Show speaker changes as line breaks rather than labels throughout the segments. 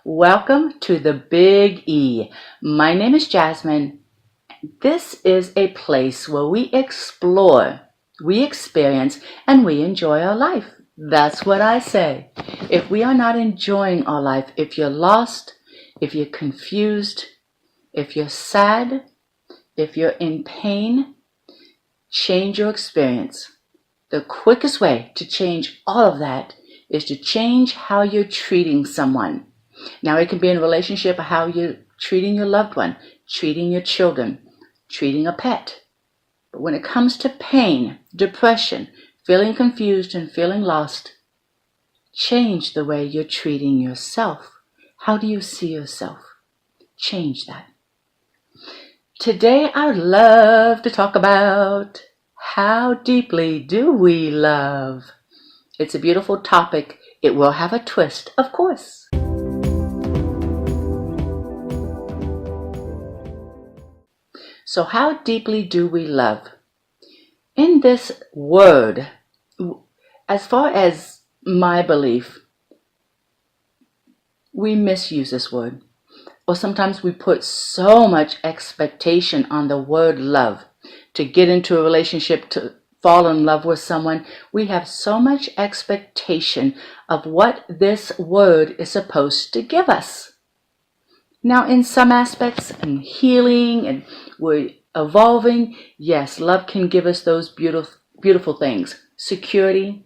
Welcome to the Big E. My name is Jasmine. This is a place where we explore, we experience, and we enjoy our life. That's what I say. If we are not enjoying our life, if you're lost, if you're confused, if you're sad, if you're in pain, change your experience. The quickest way to change all of that is to change how you're treating someone. Now, it can be in a relationship, how you're treating your loved one, treating your children, treating a pet. But when it comes to pain, depression, feeling confused and feeling lost, change the way you're treating yourself. How do you see yourself? Change that. Today, I would love to talk about how deeply do we love? It's a beautiful topic. It will have a twist, of course. So how deeply do we love? In this word, as far as my belief, we misuse this word. Or sometimes we put so much expectation on the word love. To get into a relationship, to fall in love with someone, we have so much expectation of what this word is supposed to give us. Now, in some aspects, and healing, and we're evolving, yes, love can give us those beautiful things. Security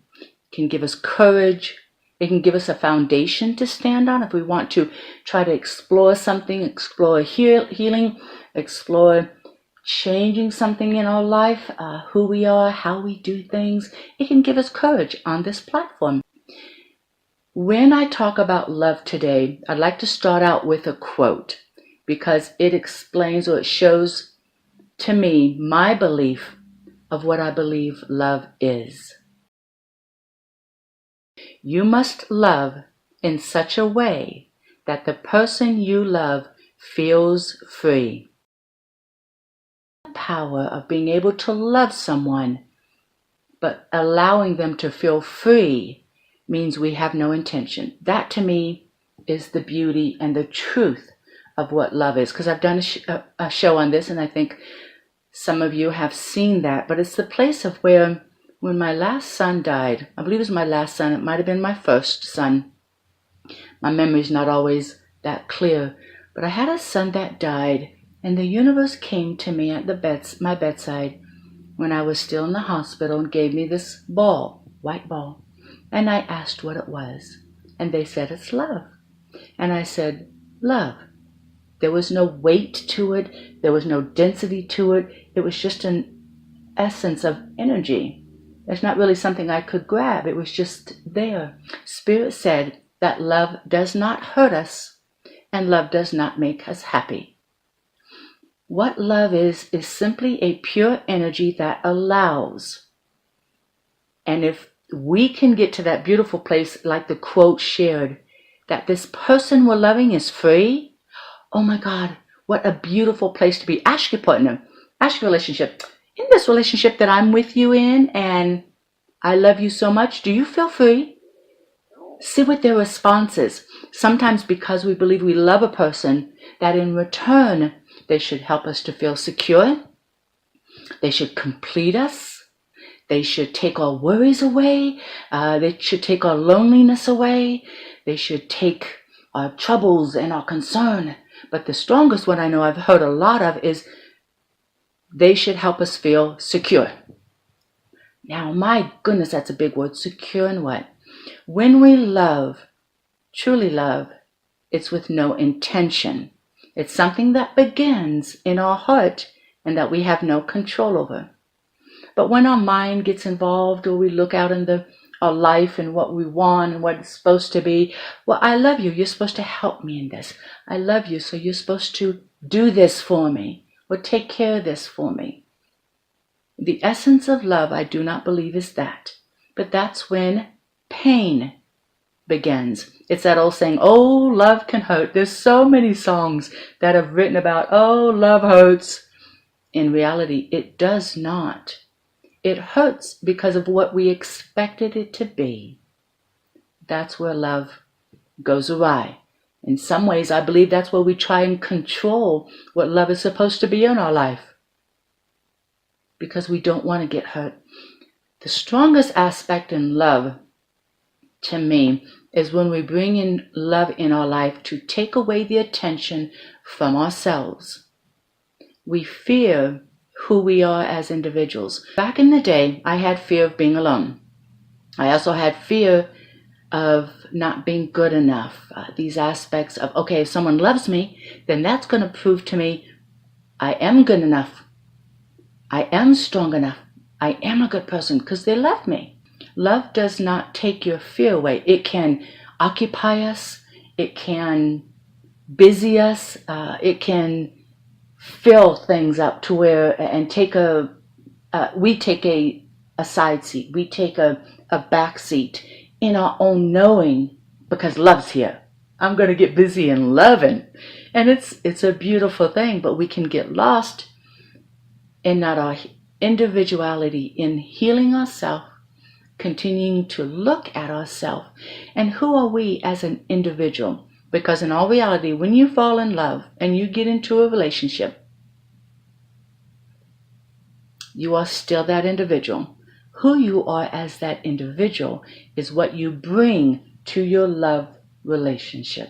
can give us courage. It can give us a foundation to stand on if we want to try to explore something, explore healing, explore changing something in our life, who we are, how we do things. It can give us courage on this platform. When I talk about love today, I'd like to start out with a quote because it explains, or it shows to me my belief of what I believe love is. You must love in such a way that the person you love feels free. The power of being able to love someone, but allowing them to feel free, means we have no intention. That to me is the beauty and the truth of what love is. Because I've done a show on this, and I think some of you have seen that. But it's the place of where, when my last son died, I believe it was my last son, it might have been my first son. My memory's not always that clear. But I had a son that died, and the universe came to me at my bedside when I was still in the hospital and gave me this ball, white ball. And I asked what it was. And they said, it's love. And I said, love. There was no weight to it. There was no density to it. It was just an essence of energy. It's not really something I could grab. It was just there. Spirit said that love does not hurt us, and love does not make us happy. What love is simply a pure energy that allows. And if we can get to that beautiful place, like the quote shared, that this person we're loving is free, oh my God, what a beautiful place to be. Ask your partner, ask your relationship. In this relationship that I'm with you in, and I love you so much, do you feel free? See what their response is. Sometimes because we believe we love a person, that in return, they should help us to feel secure. They should complete us. They should take our worries away. They should take our loneliness away. They should take our troubles and our concern. But the strongest one I know I've heard a lot of is they should help us feel secure. Now, my goodness, that's a big word. Secure in what? When we love, truly love, it's with no intention. It's something that begins in our heart and that we have no control over. But when our mind gets involved, or we look out in our life and what we want and what it's supposed to be, well, I love you. You're supposed to help me in this. I love you, so you're supposed to do this for me or take care of this for me. The essence of love, I do not believe, is that. But that's when pain begins. It's that old saying, oh, love can hurt. There's so many songs that have written about, oh, love hurts. In reality, it does not. It hurts because of what we expected it to be. That's where love goes awry. In some ways, I believe that's where we try and control what love is supposed to be in our life, because we don't want to get hurt. The strongest aspect in love, to me, is when we bring in love in our life to take away the attention from ourselves. We fear who we are as individuals. Back in the day, I had fear of being alone. I also had fear of not being good enough. These aspects of, okay, if someone loves me, then that's going to prove to me I am good enough. I am strong enough. I am a good person because they love me. Love does not take your fear away. It can occupy us. It can busy us. It can fill things up to where, and we take a side seat. We take a back seat in our own knowing, because love's here. I'm going to get busy in loving. And it's a beautiful thing, but we can get lost in not our individuality, in healing ourselves, continuing to look at ourselves, and who are we as an individual. Because in all reality, when you fall in love and you get into a relationship, you are still that individual. Who you are as that individual is what you bring to your love relationship.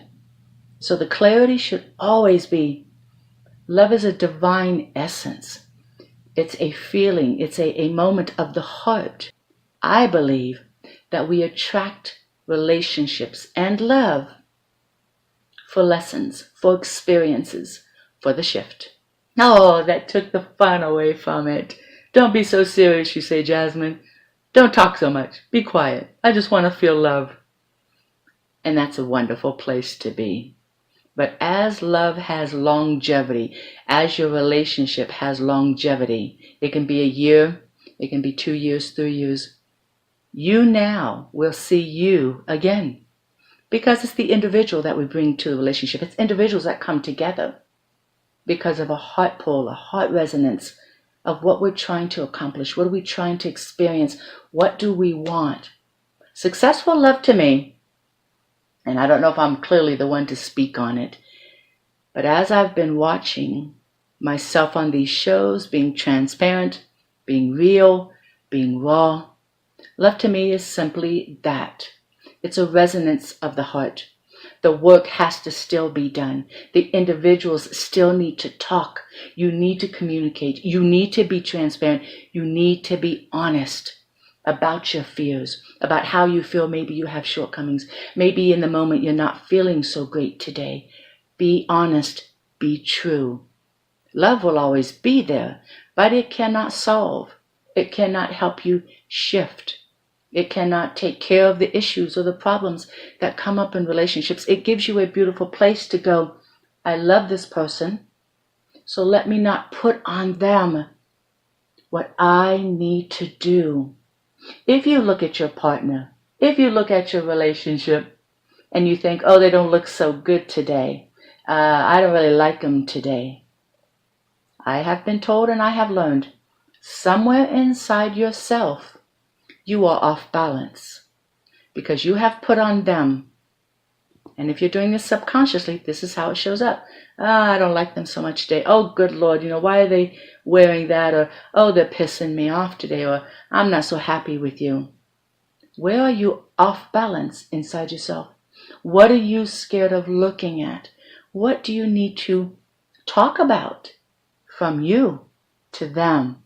So the clarity should always be, love is a divine essence. It's a feeling. It's a moment of the heart. I believe that we attract relationships and love for lessons, for experiences, for the shift. Oh, that took the fun away from it. Don't be so serious, you say, Jasmine. Don't talk so much. Be quiet. I just want to feel love. And that's a wonderful place to be. But as love has longevity, as your relationship has longevity, it can be a year, it can be 2 years, 3 years. You now will see you again. Because it's the individual that we bring to the relationship. It's individuals that come together because of a heart pull, a heart resonance of what we're trying to accomplish. What are we trying to experience? What do we want? Successful love to me, and I don't know if I'm clearly the one to speak on it, but as I've been watching myself on these shows, being transparent, being real, being raw, love to me is simply that. It's a resonance of the heart. The work has to still be done. The individuals still need to talk. You need to communicate. You need to be transparent. You need to be honest about your fears, about how you feel. Maybe you have shortcomings. Maybe in the moment you're not feeling so great today. Be honest. Be true. Love will always be there, but it cannot solve. It cannot help you shift. It cannot take care of the issues or the problems that come up in relationships. It gives you a beautiful place to go, I love this person, so let me not put on them what I need to do. If you look at your partner, if you look at your relationship, and you think, oh, they don't look so good today, I don't really like them today. I have been told and I have learned, somewhere inside yourself, you are off balance because you have put on them. And if you're doing this subconsciously, this is how it shows up. I don't like them so much today. Oh, good Lord, why are they wearing that? Or, oh, they're pissing me off today. Or, I'm not so happy with you. Where are you off balance inside yourself? What are you scared of looking at? What do you need to talk about from you to them?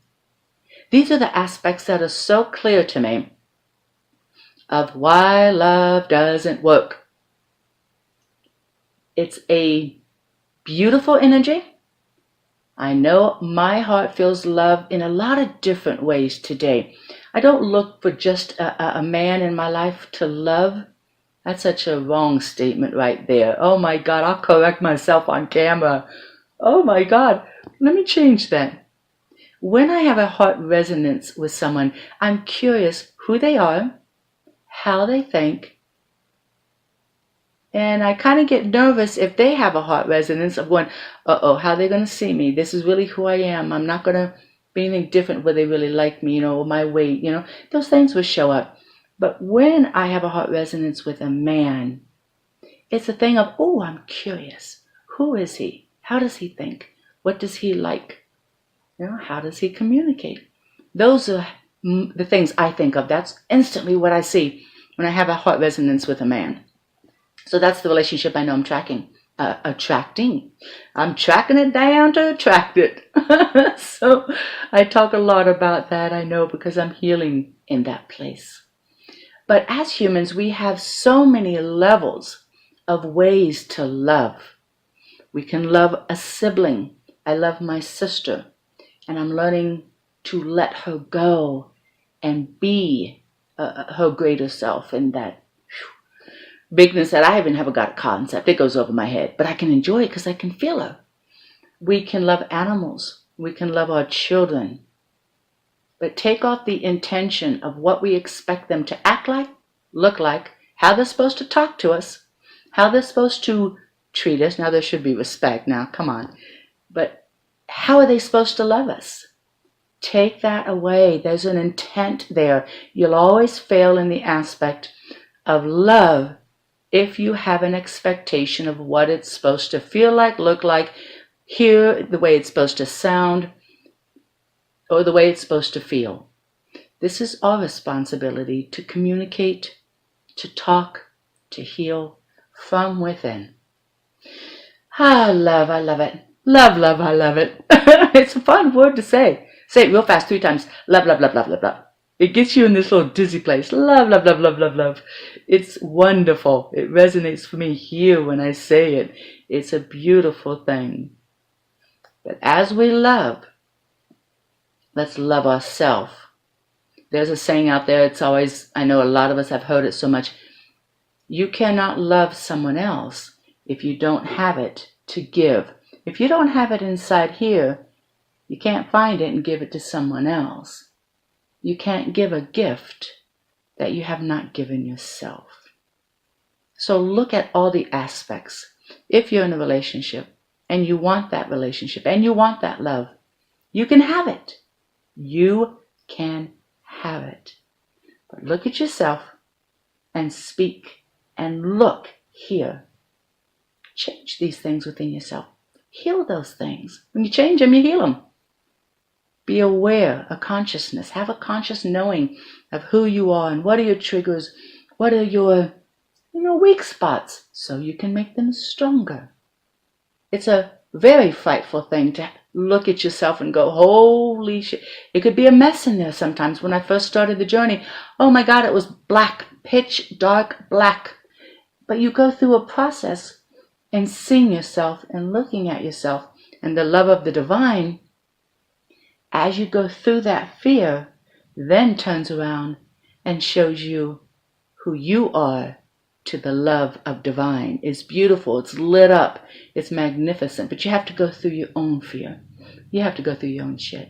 These are the aspects that are so clear to me of why love doesn't work. It's a beautiful energy. I know my heart feels love in a lot of different ways today. I don't look for just a man in my life to love. That's such a wrong statement right there. Oh my God, I'll correct myself on camera. Oh my God, let me change that. When I have a heart resonance with someone, I'm curious who they are, how they think, and I kind of get nervous if they have a heart resonance of going, uh-oh, how are they going to see me? This is really who I am. I'm not going to be anything different where they really like me, or my weight, those things will show up. But when I have a heart resonance with a man, It's a thing of, oh, I'm curious. Who is he? How does he think? What does he like? How does he communicate? Those are the things I think of. That's instantly what I see when I have a heart resonance with a man. So that's the relationship I know I'm attracting. I'm tracking it down to attract it. So I talk a lot about that, I know, because I'm healing in that place. But as humans, we have so many levels of ways to love. We can love a sibling. I love my sister, and I'm learning to let her go and be her greater self in that bigness that I even haven't got a concept. It goes over my head, but I can enjoy it because I can feel her. We can love animals. We can love our children. But take off the intention of what we expect them to act like, look like, how they're supposed to talk to us, how they're supposed to treat us. Now, there should be respect. Now, come on. But how are they supposed to love us? Take that away. There's an intent there. You'll always fail in the aspect of love if you have an expectation of what it's supposed to feel like, look like, hear, the way it's supposed to sound, or the way it's supposed to feel. This is our responsibility to communicate, to talk, to heal from within. Love, I love it. Love, love, I love it. It's a fun word to say. Say it real fast 3 times. Love, love, love, love, love, love. It gets you in this little dizzy place. Love, love, love, love, love, love. It's wonderful. It resonates for me here when I say it. It's a beautiful thing. But as we love, let's love ourselves. There's a saying out there, it's always, I know a lot of us have heard it so much. You cannot love someone else if you don't have it to give. If you don't have it inside here, you can't find it and give it to someone else. You can't give a gift that you have not given yourself. So look at all the aspects. If you're in a relationship and you want that relationship and you want that love, you can have it. You can have it. But look at yourself and speak and look here. Change these things within yourself. Heal those things. When you change them, you heal them. Be aware, a consciousness. Have a conscious knowing of who you are and what are your triggers, what are your weak spots, so you can make them stronger. It's a very frightful thing to look at yourself and go, holy shit. It could be a mess in there sometimes. When I first started the journey, oh my God, it was black, pitch dark black. But you go through a process and seeing yourself and looking at yourself and the love of the divine. As you go through that fear, then turns around and shows you who you are to the love of divine. It's beautiful. It's lit up. It's magnificent. But you have to go through your own fear. You have to go through your own shit.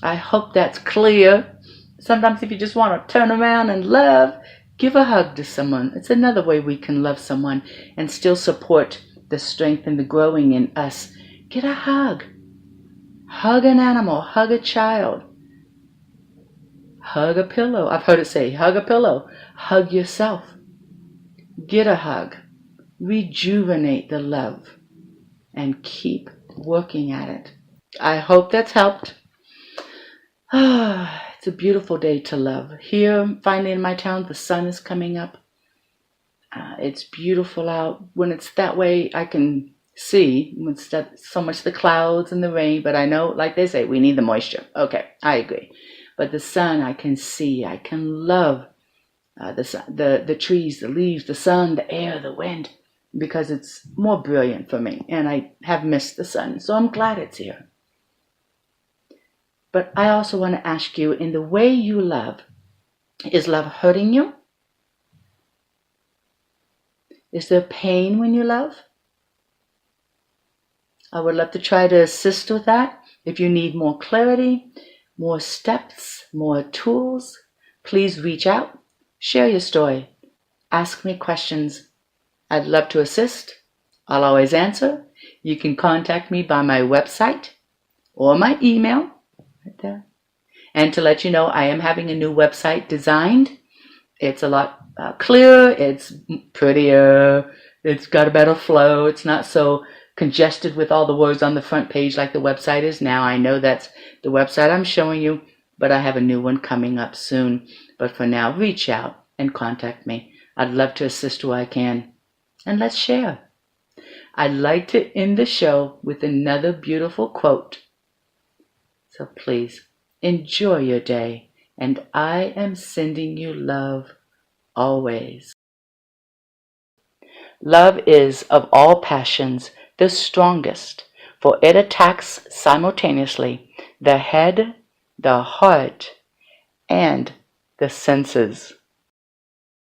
I hope that's clear. Sometimes if you just want to turn around and love, give a hug to someone. It's another way we can love someone and still support the strength and the growing in us. Get a hug. Hug an animal. Hug a child. Hug a pillow. I've heard it say, hug a pillow. Hug yourself. Get a hug. Rejuvenate the love. And keep working at it. I hope that's helped. It's a beautiful day to love. Here, finally in my town, the sun is coming up. It's beautiful out. When it's that way, I can see. It's so much the clouds and the rain, but I know, like they say, we need the moisture. Okay, I agree. But the sun, I can see. I can love the trees, the leaves, the sun, the air, the wind, because it's more brilliant for me. And I have missed the sun, so I'm glad it's here. But I also want to ask you, in the way you love, is love hurting you? Is there pain when you love? I would love to try to assist with that. If you need more clarity, more steps, more tools, please reach out, share your story, ask me questions. I'd love to assist. I'll always answer. You can contact me by my website or my email. Right there. And to let you know, I am having a new website designed. It's a lot clearer, it's prettier, It's got a better flow. It's not so congested with all the words on the front page like the website is now. I know that's the website I'm showing you, but I have a new one coming up soon. But for now, reach out and contact me. I'd love to assist where I can. And let's share. I'd like to end the show with another beautiful quote. So please, enjoy your day, and I am sending you love always. Love is, of all passions, the strongest, for it attacks simultaneously the head, the heart, and the senses.